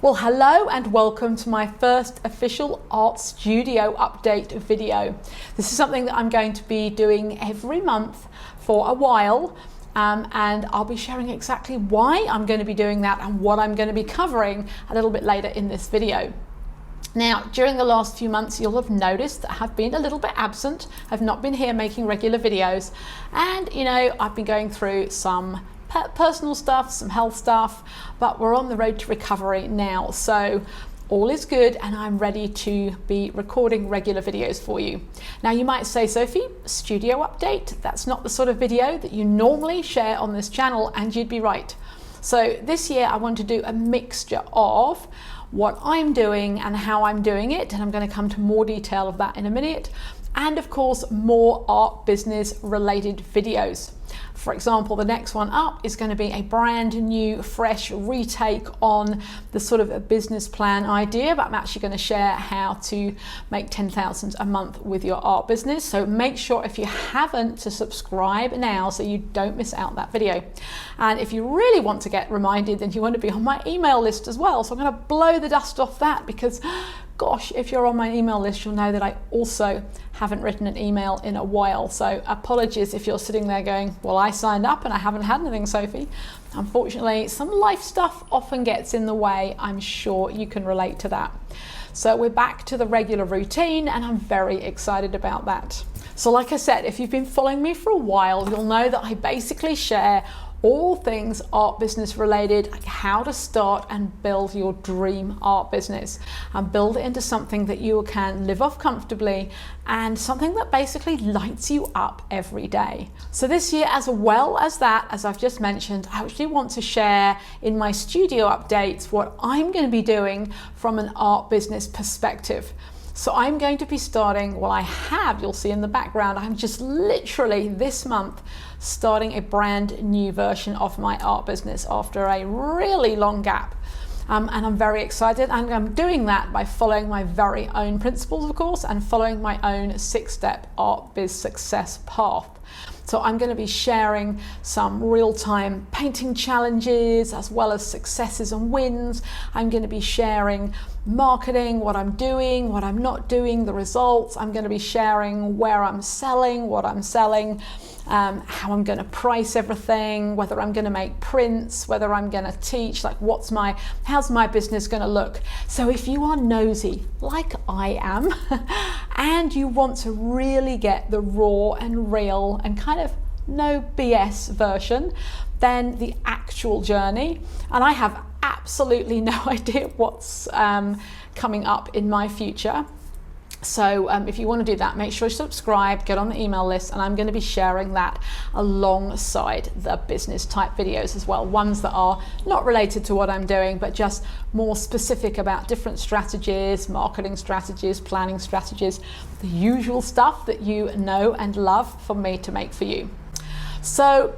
Well, hello and welcome to my first official art studio update video. This is something that I'm going to be doing every month for a while, and I'll be sharing exactly why I'm going to be doing that and what I'm going to be covering a little bit later in this video. Now, during the last few months, you'll have noticed that I've been a little bit absent. I've not been here making regular videos, and I've been going through some personal stuff, some health stuff, but we're on the road to recovery now, so all is good and I'm ready to be recording regular videos for you. Now you might say, Sophie, studio update, that's not the sort of video that you normally share on this channel, and you'd be right. So this year I want to do a mixture of what I'm doing and how I'm doing it, and I'm going to come to more detail of that in a minute, and of course more art business related videos. For example, the next one up is going to be a brand new, fresh retake on the sort of a business plan idea, but I'm actually going to share how to make 10,000 a month with your art business. So make sure, if you haven't, to subscribe now so you don't miss out that video. And if you really want to get reminded, then you want to be on my email list as well. So I'm going to blow the dust off that, because gosh, if you're on my email list, you'll know that I also haven't written an email in a while. So apologies if you're sitting there going, well, I signed up and I haven't had anything, Sophie. Unfortunately, some life stuff often gets in the way. I'm sure you can relate to that. So we're back to the regular routine, and I'm very excited about that. So like I said, if you've been following me for a while, you'll know that I basically share all things art business related, like how to start and build your dream art business and build it into something that you can live off comfortably and something that basically lights you up every day. So this year, as well as that, as I've just mentioned, I actually want to share in my studio updates what I'm going to be doing from an art business perspective. So I'm going to be starting, you'll see in the background, I'm just literally this month starting a brand new version of my art business after a really long gap. And I'm very excited, and I'm doing that by following my very own principles, of course, and following my own 6-step art biz success path. So I'm going to be sharing some real-time painting challenges as well as successes and wins. I'm going to be sharing marketing, what I'm doing, what I'm not doing, the results. I'm going to be sharing where I'm selling, what I'm selling, how I'm going to price everything, whether I'm going to make prints, whether I'm going to teach, like how's my business going to look. So if you are nosy like I am and you want to really get the raw and real and kind of no BS version, then the actual journey, and I have absolutely no idea what's coming up in my future. So if you want to do that, make sure you subscribe, get on the email list, and I'm going to be sharing that alongside the business type videos as well. Ones that are not related to what I'm doing, but just more specific about different strategies, marketing strategies, planning strategies, the usual stuff that you know and love for me to make for you. So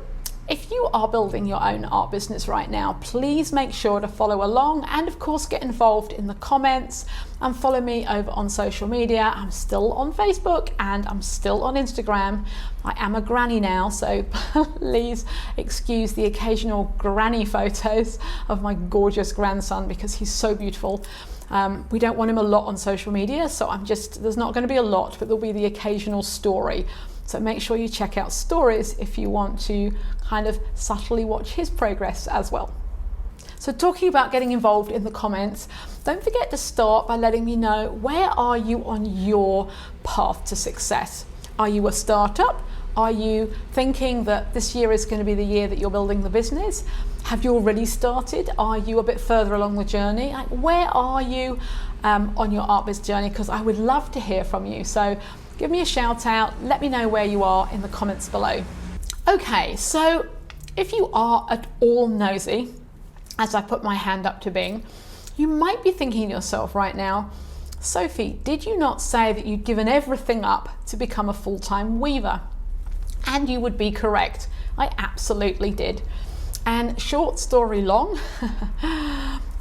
if you are building your own art business right now, please make sure to follow along, and of course get involved in the comments and follow me over on social media. I'm still on Facebook and I'm still on Instagram. I am a granny now, so please excuse the occasional granny photos of my gorgeous grandson because he's so beautiful. We don't want him a lot on social media, so there's not going to be a lot, but there'll be the occasional story. So make sure you check out stories if you want to kind of subtly watch his progress as well. So talking about getting involved in the comments, don't forget to start by letting me know, where are you on your path to success? Are you a startup? Are you thinking that this year is going to be the year that you're building the business? Have you already started? Are you a bit further along the journey? Like, where are you on your art biz journey? Because I would love to hear from you. So give me a shout out, let me know where you are in the comments below. Okay, so if you are at all nosy, as I put my hand up to being, you might be thinking to yourself right now, Sophie, did you not say that you'd given everything up to become a full-time weaver? And you would be correct, I absolutely did. And short story long,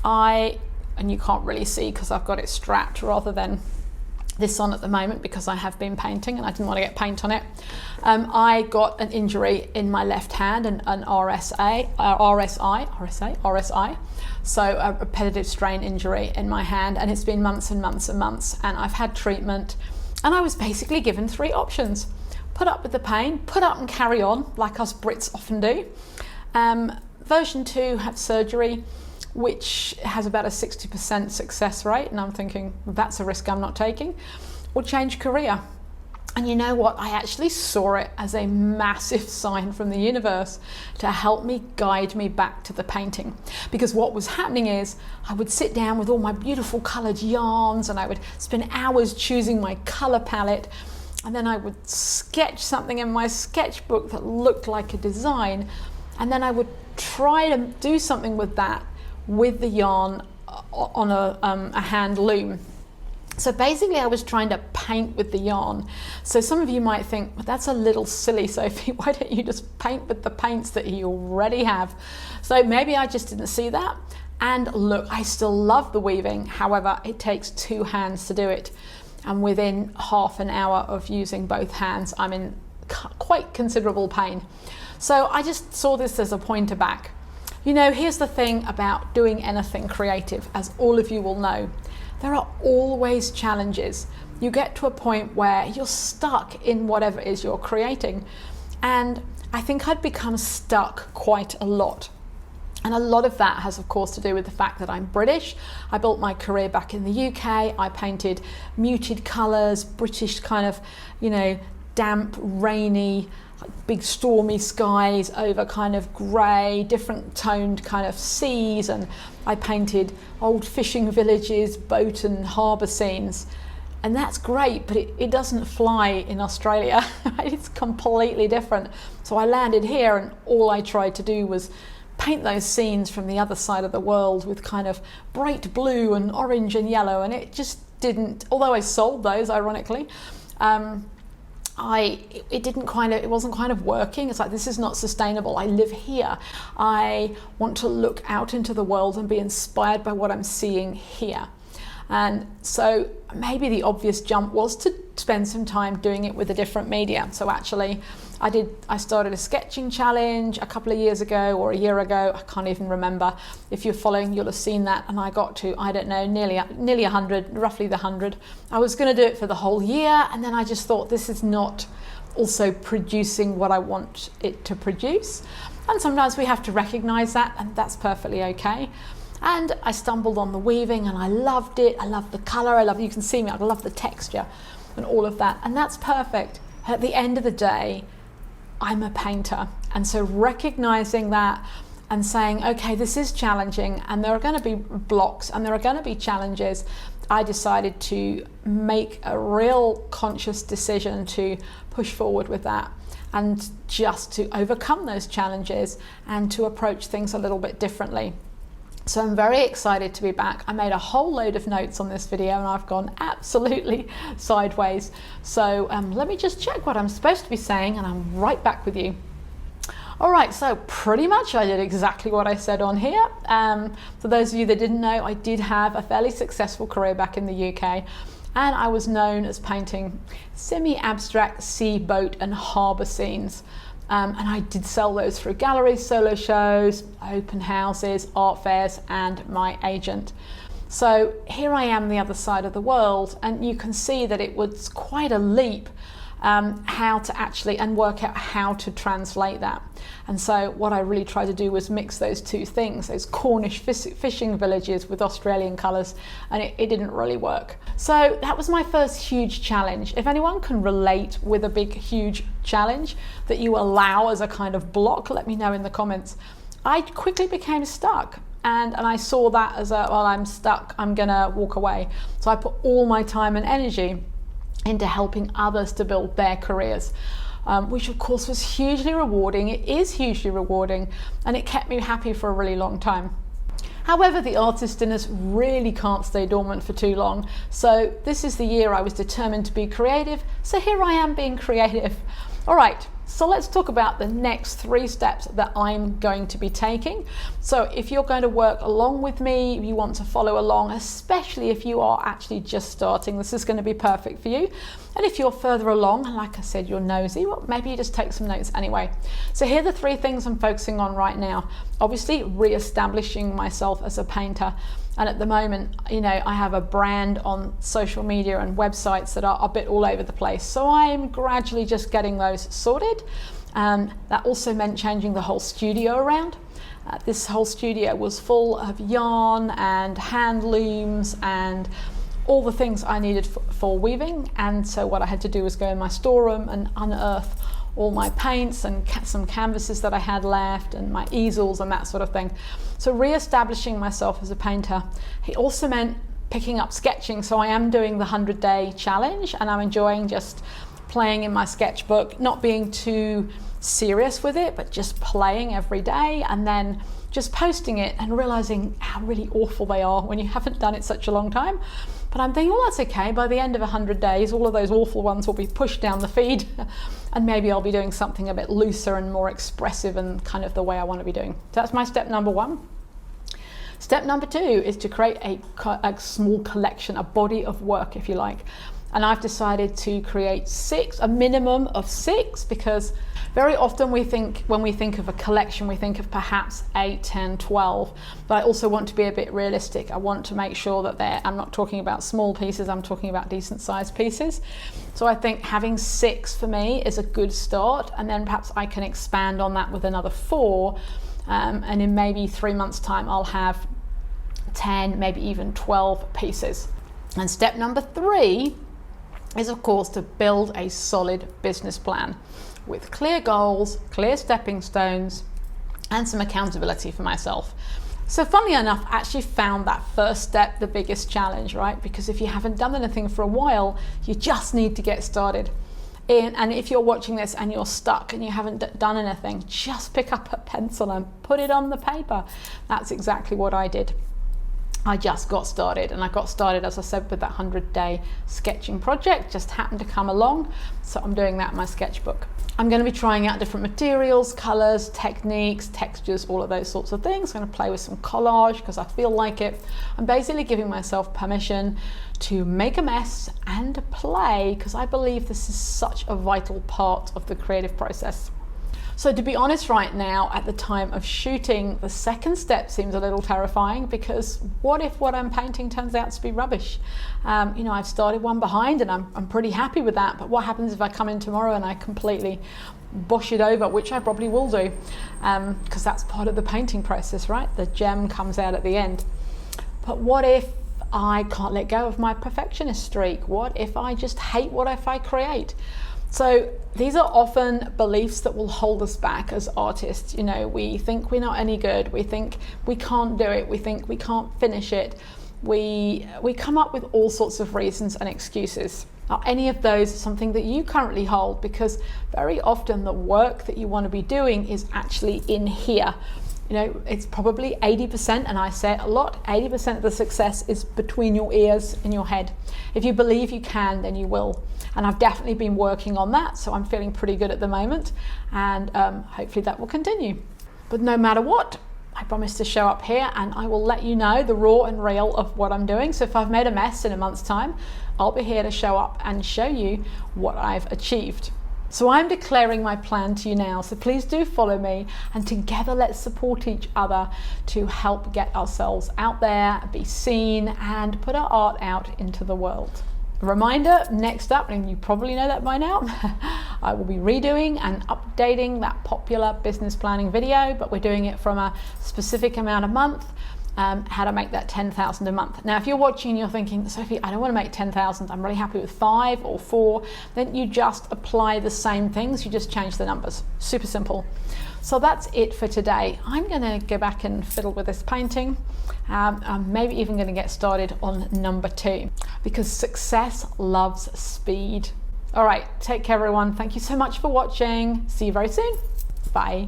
and you can't really see because I've got it strapped rather than this on at the moment because I have been painting and I didn't want to get paint on it. I got an injury in my left hand, an RSI, so a repetitive strain injury in my hand, and it's been months and months and months, and I've had treatment, and I was basically given 3 options. Put up with the pain, put up and carry on, like us Brits often do. Version 2, have surgery, which has about a 60% success rate, and I'm thinking that's a risk I'm not taking, or change career. And you know what, I actually saw it as a massive sign from the universe to help me guide me back to the painting. Because what was happening is I would sit down with all my beautiful coloured yarns and I would spend hours choosing my colour palette, and then I would sketch something in my sketchbook that looked like a design, and then I would try to do something with that with the yarn on a hand loom. So basically I was trying to paint with the yarn. So some of you might think, well, that's a little silly, Sophie, why don't you just paint with the paints that you already have? So maybe I just didn't see that. And look, I still love the weaving, however, it takes 2 hands to do it. And within half an hour of using both hands, I'm in quite considerable pain. So I just saw this as a pointer back. You know, here's the thing about doing anything creative, as all of you will know. There are always challenges. You get to a point where you're stuck in whatever it is you're creating. And I think I'd become stuck quite a lot. And a lot of that has, of course, to do with the fact that I'm British. I built my career back in the UK. I painted muted colours, British kind of, you know, damp, rainy, big stormy skies over kind of grey, different toned kind of seas, and I painted old fishing villages, boat and harbour scenes, and that's great, but it doesn't fly in Australia. It's completely different. So I landed here and all I tried to do was paint those scenes from the other side of the world with kind of bright blue and orange and yellow, and it just didn't, although I sold those ironically, it wasn't kind of working. It's like, this is not sustainable. I live here. I want to look out into the world and be inspired by what I'm seeing here. And so maybe the obvious jump was to spend some time doing it with a different media. So actually I started a sketching challenge a couple of years ago or a year ago. I can't even remember. If you're following, you'll have seen that. And I got to, I don't know, nearly 100, roughly the 100. I was going to do it for the whole year. And then I just thought, this is not also producing what I want it to produce. And sometimes we have to recognize that, and that's perfectly okay. And I stumbled on the weaving and I loved it. I love the color. You can see me, I love the texture and all of that. And that's perfect. At the end of the day, I'm a painter. And so recognizing that and saying, okay, this is challenging and there are going to be blocks and there are going to be challenges, I decided to make a real conscious decision to push forward with that and just to overcome those challenges and to approach things a little bit differently. So I'm very excited to be back. I made a whole load of notes on this video and I've gone absolutely sideways. So let me just check what I'm supposed to be saying and I'm right back with you. All right, so pretty much I did exactly what I said on here. For those of you that didn't know, I did have a fairly successful career back in the UK, and I was known as painting semi-abstract sea, boat and harbour scenes. And I did sell those through galleries, solo shows, open houses, art fairs, and my agent. So here I am the other side of the world, and you can see that it was quite a leap how to actually and work out how to translate that. And so what I really tried to do was mix those two things, those Cornish fishing villages with Australian colours, and it didn't really work. So that was my first huge challenge. If anyone can relate with a big, huge challenge that you allow as a kind of block, let me know in the comments. I quickly became stuck. And I saw that as well, I'm stuck, I'm gonna walk away. So I put all my time and energy into helping others to build their careers, which of course was hugely rewarding. It is hugely rewarding, and it kept me happy for a really long time. However, the artist in us really can't stay dormant for too long. So this is the year I was determined to be creative. So here I am being creative. All right, So let's talk about the next 3 steps that I'm going to be taking. So if you're going to work along with me, you want to follow along, especially if you are actually just starting, this is going to be perfect for you. And if you're further along, and like I said, you're nosy, well, maybe you just take some notes anyway. So here are the 3 things I'm focusing on right now. Obviously, re-establishing myself as a painter. And at the moment, you know, I have a brand on social media and websites that are a bit all over the place. So I'm gradually just getting those sorted. That also meant changing the whole studio around. This whole studio was full of yarn and hand looms and all the things I needed for weaving. And so what I had to do was go in my storeroom and unearth all my paints and some canvases that I had left and my easels and that sort of thing. So re-establishing myself as a painter. It also meant picking up sketching. So I am doing the 100-day challenge, and I'm enjoying just playing in my sketchbook, not being too serious with it, but just playing every day and then just posting it and realizing how really awful they are when you haven't done it such a long time. But I'm thinking, well, that's okay. By the end of 100 days, all of those awful ones will be pushed down the feed and maybe I'll be doing something a bit looser and more expressive and kind of the way I want to be doing. So that's my step number 1. Step number 2 is to create a small collection, a body of work, if you like. And I've decided to create 6, a minimum of 6, because very often when we think of a collection, we think of perhaps 8, 10, 12. But I also want to be a bit realistic. I want to make sure that I'm not talking about small pieces, I'm talking about decent sized pieces. So I think having 6 for me is a good start, and then perhaps I can expand on that with another 4. And in maybe 3 months' time, I'll have 10, maybe even 12 pieces. And step number 3 is, of course, to build a solid business plan with clear goals, clear stepping stones, and some accountability for myself. So funnily enough, I actually found that first step the biggest challenge, right? Because if you haven't done anything for a while, you just need to get started. And if you're watching this and you're stuck and you haven't done anything, just pick up a pencil and put it on the paper. That's exactly what I did. I just got started, and I got started, as I said, with that 100-day sketching project. Just happened to come along, so I'm doing that in my sketchbook. I'm going to be trying out different materials, colors, techniques, textures, all of those sorts of things. I'm going to play with some collage because I feel like it. I'm basically giving myself permission to make a mess and play, because I believe this is such a vital part of the creative process. So to be honest, right now, at the time of shooting, the second step seems a little terrifying, because what if what I'm painting turns out to be rubbish? You know, I've started one behind and I'm pretty happy with that, but what happens if I come in tomorrow and I completely bosh it over, which I probably will do, because that's part of the painting process, right? The gem comes out at the end. But what if I can't let go of my perfectionist streak? What if I just hate what I create? So these are often beliefs that will hold us back as artists. You know, we think we're not any good. We think we can't do it. We think we can't finish it. We come up with all sorts of reasons and excuses. Are any of those something that you currently hold? Because very often the work that you want to be doing is actually in here. You know, it's probably 80%, and I say it a lot, 80% of the success is between your ears and your head. If you believe you can, then you will. And I've definitely been working on that, so I'm feeling pretty good at the moment, and hopefully that will continue. But no matter what, I promise to show up here and I will let you know the raw and real of what I'm doing. So if I've made a mess in a month's time, I'll be here to show up and show you what I've achieved. So I'm declaring my plan to you now, so please do follow me, and together let's support each other to help get ourselves out there, be seen, and put our art out into the world. A reminder, next up, and you probably know that by now, I will be redoing and updating that popular business planning video, but we're doing it from a specific amount a month. How to make that 10,000 a month. Now, if you're watching and you're thinking, Sophie, I don't want to make 10,000, I'm really happy with 5 or 4, then you just apply the same things, you just change the numbers. Super simple. So that's it for today. I'm going to go back and fiddle with this painting. I'm maybe even going to get started on number 2, because success loves speed. All right, take care everyone. Thank you so much for watching. See you very soon. Bye.